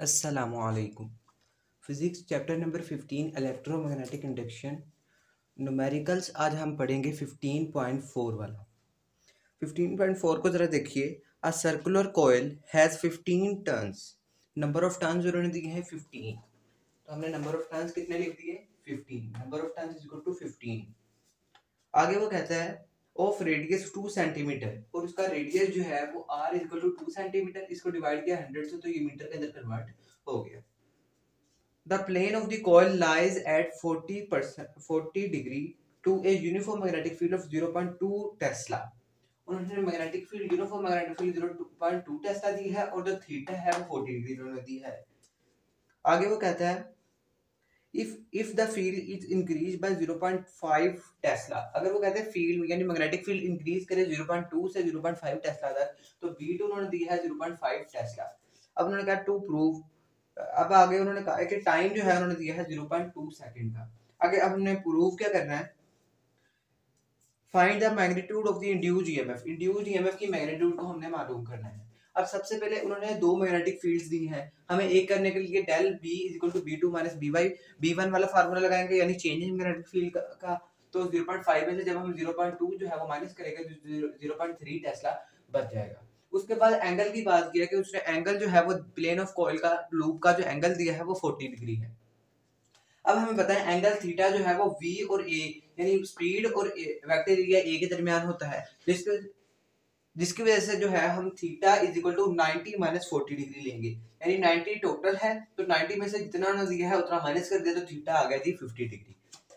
अस्सलामुअलैकुम। Physics chapter number 15 electromagnetic induction numericals. आज हम पढ़ेंगे 15.4 वाला। 15.4 को ज़रा देखिए। A circular coil has 15 turns. Number of turns उन्होंने दिए हैं 15, तो हमने नंबर ऑफ टर्न्स कितने लिख दिए 15। Number of turns is equal to 15। आगे वो कहता है ऑफ रेडियस 2 सेंटीमीटर, और उसका रेडियस जो है वो r is equal to 2 centimetre. इसको डिवाइड किया 100 से तो ये मीटर के अंदर कन्वर्ट हो गया। The plane of the coil lies at 40 degree to a uniform magnetic field of 0.2 tesla. उन्होंने magnetic field uniform magnetic field 0.2 tesla दी है और जो थीटा है वो 40 डिग्री उन्होंने दी है। आगे वो कहता है if the field is increased by 0.5 Tesla, अगर वो कहते हैं फील्ड यानी मैग्नेटिक फील्ड इंक्रीज करे 0.2 से 0.5 टेस्ला तक, तो V2 उन्होंने दिया है 0.5 टेस्ला। अब उन्होंने कहा टू प्रूव, अब आगे उन्होंने कहा कि टाइम जो है उन्होंने दिया है 0.2 सेकंड का। आगे अब हमने प्रूव क्या करना है, find the magnitude of the induced EMF. Induced EMF की मैग्नीट्यूड को हमने मालूम करना है। अब सबसे पहले उन्होंने दो मैग्नेटिक फील्ड्स दी हैं, हमें एक करने के लिए del b is equal to बी2 माइनस बी वाई बी1 वाला फार्मूला लगाएंगे, यानी चेंजिंग मैग्नेटिक फील्ड का। तो 0.5 में से जब हम 0.2 जो है वो माइनस करेंगे तो 0.3 टेस्ला बच जाएगा। उसके बाद एंगल की बात किया कि उसने एंगल जो है वो प्लेन ऑफ कॉइल का लूप का जो एंगल दिया है वो 40 डिग्री है। अब हमें पता है एंगल थीटा जो है वो v और a यानी स्पीड और वेक्टर एरिया a के दरमियान होता है, जिसकी वजह से जो है हम theta is equal to 90 minus 40 degree लेंगे, यानी 90 टोटल है तो 90 में से जितना उन्होंने दिया है उतना माइनस कर दिया तो थीटा आ गया थी 50 डिग्री।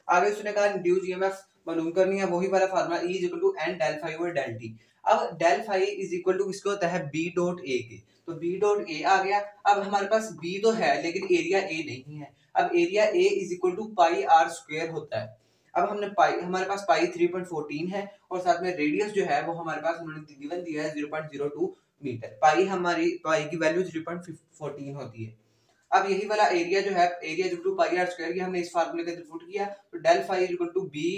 आगे उसने कहा इंड्यूस्ड ईएमएफ मालूम करनी है, वही वाला formula E is equal to n del phi over del T. अब del phi is equal to किसको होता है b डॉट a के, तो b डॉट a आ गया। अब हमारे पास b तो है लेकिन एरिया a नहीं है। अब area a is equal to pi are square होता है। अब हमने पाई, हमारे पास पाई 3.14 है और साथ में रेडियस जो है वो हमारे पास उन्होंने गिवन दिया है 0.02 मीटर। पाई हमारी पाई की वैल्यू 3.14 होती है। अब यही वाला एरिया जो है area equal to pi are square, ये हमने इस फार्मूले के अंदर पुट किया तो del phi equal to B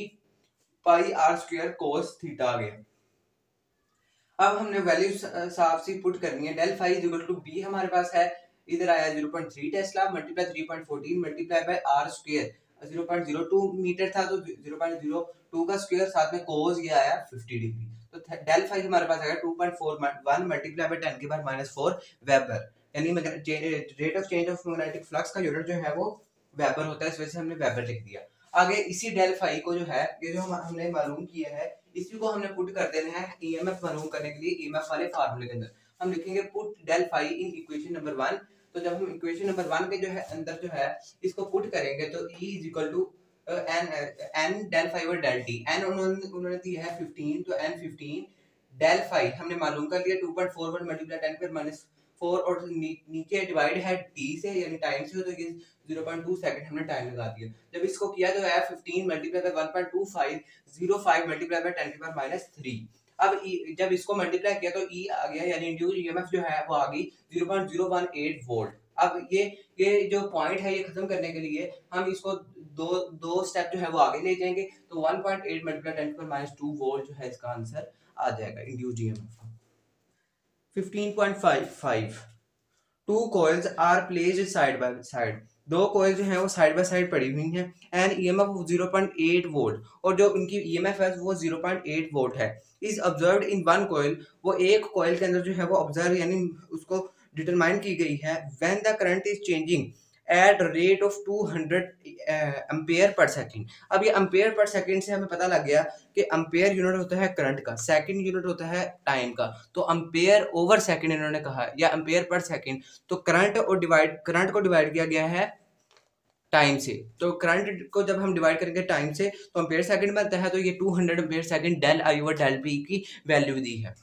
pi are square cos theta आ गया। अब हमने वैल्यू साफ सी पुट करनी है। Del phi equal to B हमारे पास है, इधर आया 0.3 tesla multiply 3.14 multiply by R square 0.02 metre था तो 0.02 का स्क्वायर साथ में कोस ये आया 50 डिग्री। तो डेल फाई हमारे पास आएगा 2.41 मल्टीप्लाई बाय 10 की पावर -4 वेबर, यानी rate of change of magnetic flux का यूनिट जो है वो वेबर होता है, इस वजह से हमने वेबर लिख दिया। आगे इसी डेल फाई को जो है ये जो हमने मालूम किया है इसी को हमने पुट कर देना है ईएमएफ मालूम करने के लिए ईएमएफ वाले फार्मूले के अंदर। हम लिखेंगे put del phi in equation number 1। तो जब हम इक्वेशन नंबर 1 के जो है अंदर जो है इसको पुट करेंगे तो E is equal to n del phi over del t. n उन्होंने दी है 15, तो n 15 डेल फाई हमने मालूम कर लिया 2.41 मल्टीप्लाई 10 पर -4 और नीचे डिवाइड है t से यानी टाइम से, तो ये 0.2 सेकंड हमने टाइम लगा दिया। जब इसको किया तो है 15 मल्टीप्लाई बाय 1.2505 मल्टीप्लाई बाय 10 की पावर -3। अब जब इसको मल्टीप्लाई किया तो E आ गया, यानी इंड्यूस्ड ईएमएफ जो है वो आ गई 0.018 वोल्ट। अब ये जो पॉइंट है ये खत्म करने के लिए हम इसको दो स्टेप जो है वो आगे ले जाएंगे तो 1.8 मल्टीप्लाई 10 की पावर -2 वोल्ट जो है इसका आंसर आ जाएगा इंड्यूस्ड ईएमएफ का। 15.55 two coils are placed side by side. दो कॉइल जो है वो साइड बाय साइड पड़ी हुई हैं एंड ईएमएफ 0.8 वोल्ट, और जो उनकी ईएमएफ है वो 0.8 वोल्ट है। Is observed in one coil, वो एक कॉइल के अंदर जो है वो ऑब्जर्व यानी उसको डिटरमाइन की गई है when the current is changing at rate of 200 ampere per second. अब ये एम्पेयर पर सेकंड से हमें पता लग गया कि एम्पेयर यूनिट होता है करंट का, सेकंड यूनिट होता है टाइम का। तो एम्पेयर ओवर सेकंड इन्होंने कहा या एम्पेयर पर सेकंड, तो करंट को डिवाइड किया गया है टाइम से। तो करंट को जब हम डिवाइड करेंगे टाइम से तो एम्पेयर सेकंड बनता है, तो ये 200 ampere second del I over del P की वैल्यू दी है।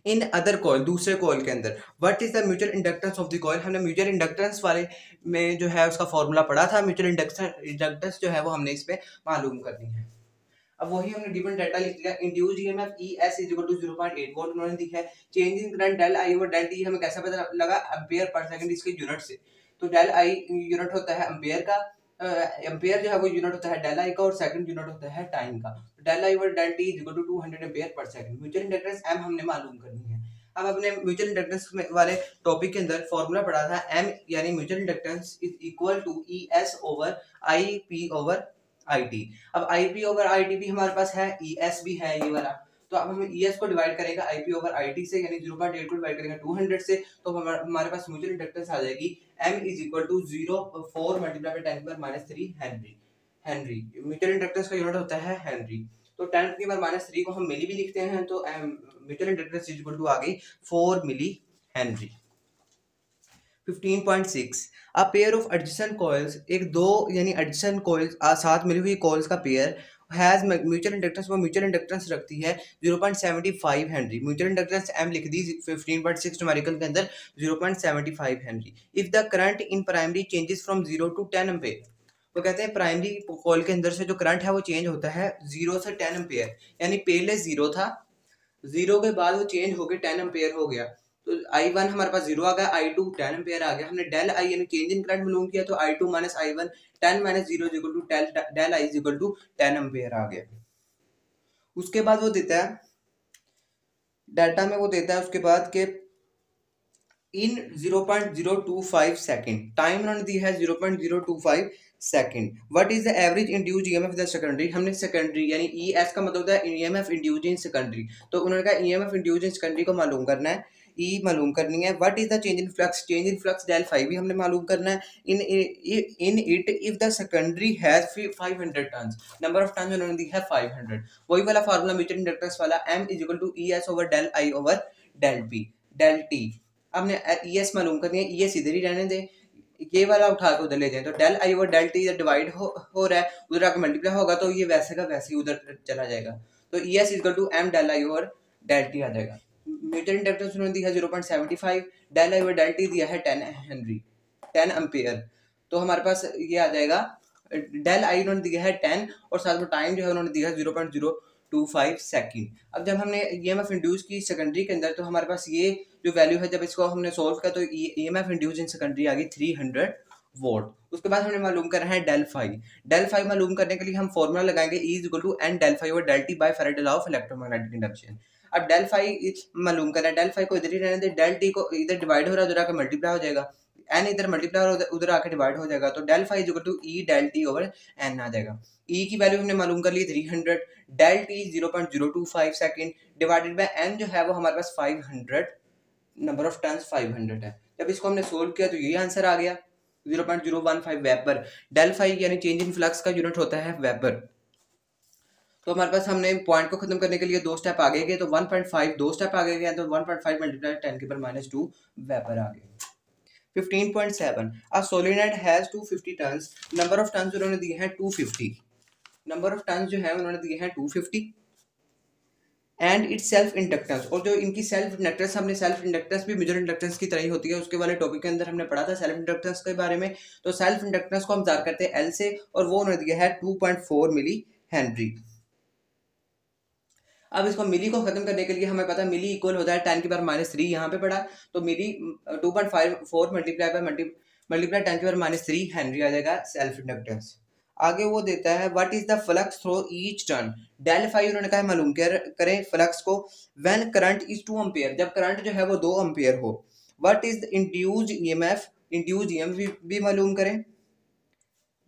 इन अदर कॉइल, दूसरे कॉइल के अंदर what is the mutual inductance of the coil. हमने म्यूचुअल इंडक्टेंस वाले में जो है उसका फॉर्मूला पढ़ा था। म्यूचुअल इंडक्टेंस जो है वो हमने इस पे मालूम करनी है। अब वही हमने गिवन डाटा लिख लिया। Induced EMF ES is equal to 0.8 volt उन्होंने दिया है। Change in current del I over del T हमें कैसे पता लगा, एम्पेयर पर सेकंड इसके यूनिट से। तो डेल आई यूनिट होता है एम्पेयर का, एम्पेयर जो है वो यूनिट होता है डेल आई का और सेकंड यूनिट होता है टाइम का। Del I over del T is equal to 200 ampere per second. Mutual inductance M हमने मालूम करनी है। अब अपने म्यूचुअल इंडक्टेंस वाले टॉपिक के अंदर फॉर्मूला पढ़ा था M यानी mutual inductance is equal to ES over IP over IT। अब IP ओवर IT भी हमारे पास है, ES भी है ये वाला, तो अब हम ES को डिवाइड करेंगे IP ओवर IT से, यानी 0.8 को डिवाइड करेंगे 200 से, तो हमारे पास म्यूचुअल इंडक्टेंस आ जाएगी M is equal to 0.4 multiply by 10 की power -3 henry. Henry mutual inductance का यूनिट होता है हेनरी। तो 10 की पावर -3 को हम मिली भी लिखते हैं, तो mutual inductance is equal to आ गई 4 millihenry. 15.6 a pair of adjacent coils, एक दो यानी एडजेसेंट कॉइल्स साथ मिली हुई कॉइल्स का पेयर हैज म्यूचुअल इंडक्टेंस, वो म्यूचुअल इंडक्टेंस रखती है 0.75 हेनरी। म्यूचुअल इंडक्टेंस M लिख दी 15.6 न्यूमेरिकल के अंदर 0.75 Henry. If the current in primary changes from 0 to 10 ampere, वो कहते हैं प्राइमरी कॉइल के अंदर से जो करंट है वो चेंज होता है 0 से 10 एम्पेयर, यानी पहले 0 था, 0 के बाद वो चेंज होकर 10 एम्पेयर हो गया, तो I1 हमारे पास 0 आ गया, I2 10 एम्पेयर आ गया। हमने डेल I यानी चेंज इन करंट मालूम किया, तो I2 minus I1 10 minus 0 is equal to del I is equal to 10 ampere आ गया। उसके बाद वो देता है डाटा में, वो देता है उसके बाद के इन 0.025 सेकंड, टाइम उन्होंने दी है 0.025 second. What is the average induced EMF the secondary, हमने सेकेंडरी यानी ES का मतलब होता है ईएमएफ इंड्यूस्ड इन सेकेंडरी, तो उन्होंने कहा ईएमएफ इंड्यूस्ड इन सेकेंडरी को मालूम करना है, E मालूम करनी है। What is the change in flux, change in flux del phi भी हमने मालूम करना है। In it if the secondary has 500 turns, number of turns उन्होंने दी है 500। वही वाला फार्मूला म्यूचुअल इंडक्टेंस वाला M is equal to ES over del I over del P del T। हमने ES मालूम करनी है, ES इधर ही रहने दे, ये वाला उठा के उधर ले जाए, तो del I over del T इधर डिवाइड हो रहा है, उधर आके मल्टीप्लाई होगा, तो ये वैसे का वैसे ही उधर चला जाएगा, तो ES equal to M del I over del T आ जाएगा। म्यूचुअल इंडक्टेंस उन्होंने दी है 0.75, del I over del T दिया है 10 हेनरी 10 एम्पेयर, तो हमारे पास ये आ जाएगा डेल I उन्होंने दिया है 10 और साथ में टाइम जो है उन्होंने दिया है 0.025 सेकंड। अब जब हमने EMF इंड्यूस की सेकेंडरी के अंदर, तो हमारे पास ये जो वैल्यू है, जब इसको हमने सोल्व किया तो EMF इंड्यूस इन सेकेंडरी आ गई 300 वोल्ट। उसके बाद हमने मालूम करना है डेल फाई। डेल फाई मालूम करने के लिए हम फॉर्मूला लगाएंगे E is equal to N del phi over del T by Faraday law of electromagnetic induction. अब डेल फाई मालूम करना है, डेल फाई को इधर ही रहने दे, डेल T को इधर डिवाइड हो रहा है, उधर आकर मल्टीप्लाई हो जाएगा, N इधर मल्टीप्लाई हो उधर आकर डिवाइड हो जाएगा, तो del phi is equal to E del T over N आ जाएगा। E की वैल्यू हमने मालूम कर ली 300, del T 0.025 second divided by N जो है वो हमारे पास 500, नंबर ऑफ टन्स 500 है। जब इसको हमने सोल्व किया तो ये आंसर आ गया 0.015 वेबर। डेल फाई यानी चेंज इन फ्लक्स का यूनिट होता है वेबर। तो हमारे पास हमने पॉइंट को खत्म करने के लिए दो स्टेप आगे गए, तो 1.5 दो स्टेप आगे गए, तो 1.5 मल्टीप्लाई 10 की पावर -2 वेबर आ गए। 15.7 a solenoid has 250 turns, number of turns उन्होंने दिए हैं 250, नंबर ऑफ टन्स जो है उन्होंने दिए हैं 250 एंड इट्स सेल्फ इंडक्टेंस, और जो इनकी सेल्फ इंडक्टेंस, हमने सेल्फ इंडक्टेंस भी म्यूचुअल इंडक्टेंस की तरह ही होती है, उसके वाले टॉपिक के अंदर हमने पढ़ा था सेल्फ इंडक्टेंस के बारे में। तो सेल्फ इंडक्टेंस को हम जार करते हैं L से, और वो उन्होंने दिया है 2.4 मिली हेनरी। अब इसको मिली को खत्म करने के लिए हमें पता है मिली इक्वल होता है 10 की पावर -3, यहाँ पे पड़ा, तो मिली 2.54 मल्टीप्लाई 10 की पावर -3 हेनरी आ जाएगा सेल्फ इंडक्टेंस। आगे वो देता है what is the flux through each turn, del phi उन्होंने कहा मालूम करें फ्लक्स को, व्हेन करंट इज 2 एम्पेयर, जब करंट जो है वो 2 एम्पेयर हो। What is the induced EMF, induced EMF भी मालूम करें,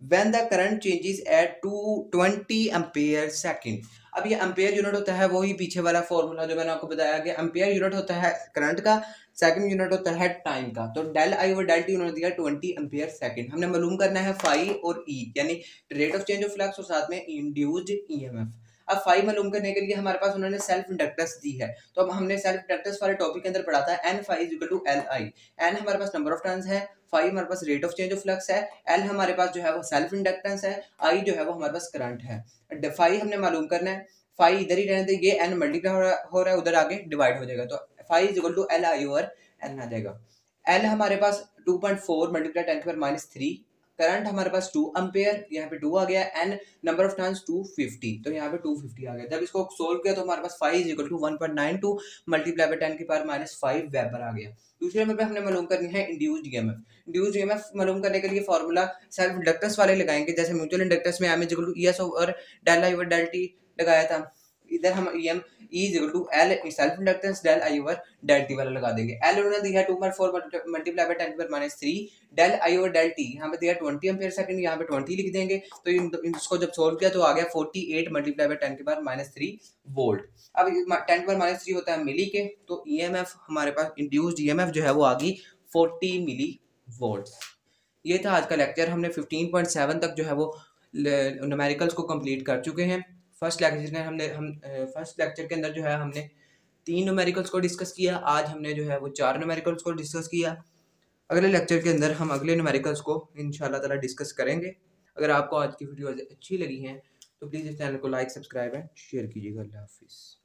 when the current changes at 220 ampere second. अब ये एम्पेयर यूनिट होता है वही पीछे वाला फॉर्मूला जो मैंने आपको बताया कि एम्पेयर यूनिट होता है करंट का, सेकंड यूनिट होता है टाइम का, तो del I over del T उन्होंने दिया 20 एम्पेयर सेकंड। हमने मालूम करना है फाई और E यानी rate of change of flux और साथ में इंड्यूस्ड ईएमएफ। अब फाई मालूम करने के लिए हमारे पास उन्होंने सेल्फ इंडक्टेंस दी है, तो अब हमने सेल्फ इंडक्टेंस वाले टॉपिक के अंदर पढ़ा था N phi is equal to L I। N हमारे पास नंबर ऑफ टर्न्स है, फाई हमारे पास rate of change of flux है, L हमारे पास जो है वो सेल्फ इंडक्टेंस है, I जो है वो हमारे पास करंट है। फाई हमने मालूम करना है, फाई इधर ही रहने दे, ये N मल्टीप्लाई हो रहा है, उधर आगे डिवाइड हो जाएगा, तो phi is equal to L I over N आ जाएगा। L हमारे पास 2.4 मल्टीप्लाई 10 की पावर -3, करंट हमारे पास 2 एम्पेयर, यहाँ पे 2 आ गया, N नंबर ऑफ टर्न्स 250, तो यहाँ पे 250 आ गया। जब इसको सोल्व किया तो हमारे पास phi is equal to 1.92 multiply by 10 की पावर -5 वेबर आ गया। दूसरे नंबर पे हमने मालूम करनी है इंड्यूस्ड ईएमएफ। इंड्यूस्ड ईएमएफ मालूम करने के लिए फॉर्मूला सेल्फ इंडक्टेंस वाले लगाएंगे, जैसे म्यूचुअल इंडक्टेंस में M is equal to ES over del I over del T लगाया था, इधर हम EM E is equal to L self inductance del I over del T वाला लगा देंगे। L उन्होंने दिया है 2.4 multiply by 10⁻³ del I over del T, यहाँ पे दिया 20 एम्पियर सेकंड, यहाँ पे 20 लिख देंगे। तो इसको जब सोल्व किया तो आ गया 48 मल्टीप्लाई बाय 10⁻³ वोल्ट। अब 10⁻³ होता है मिली के, तो EMF हमारे पास इंड्यूस्ड EMF जो है वो आ गई 40 मिली वोल्ट। ये था आज का लेक्चर। हमने 15.7 तक जो है वो न्यूमेरिकल्स को कंप्लीट कर चुके हैं। फर्स्ट लेक्चर के अंदर जो है हमने 3 न्यूमेरिकल्स को डिस्कस किया। आज हमने जो है वो 4 न्यूमेरिकल्स को डिस्कस किया। अगले लेक्चर के अंदर हम अगले न्यूमेरिकल्स को इंशाल्लाह ताला डिस्कस करेंगे। अगर आपको आज की वीडियो अच्छी लगी हैं तो प्लीज़ इस चैनल को लाइक, सब्सक्राइब एंड शेयर कीजिएगा। अल्लाह हाफिज़।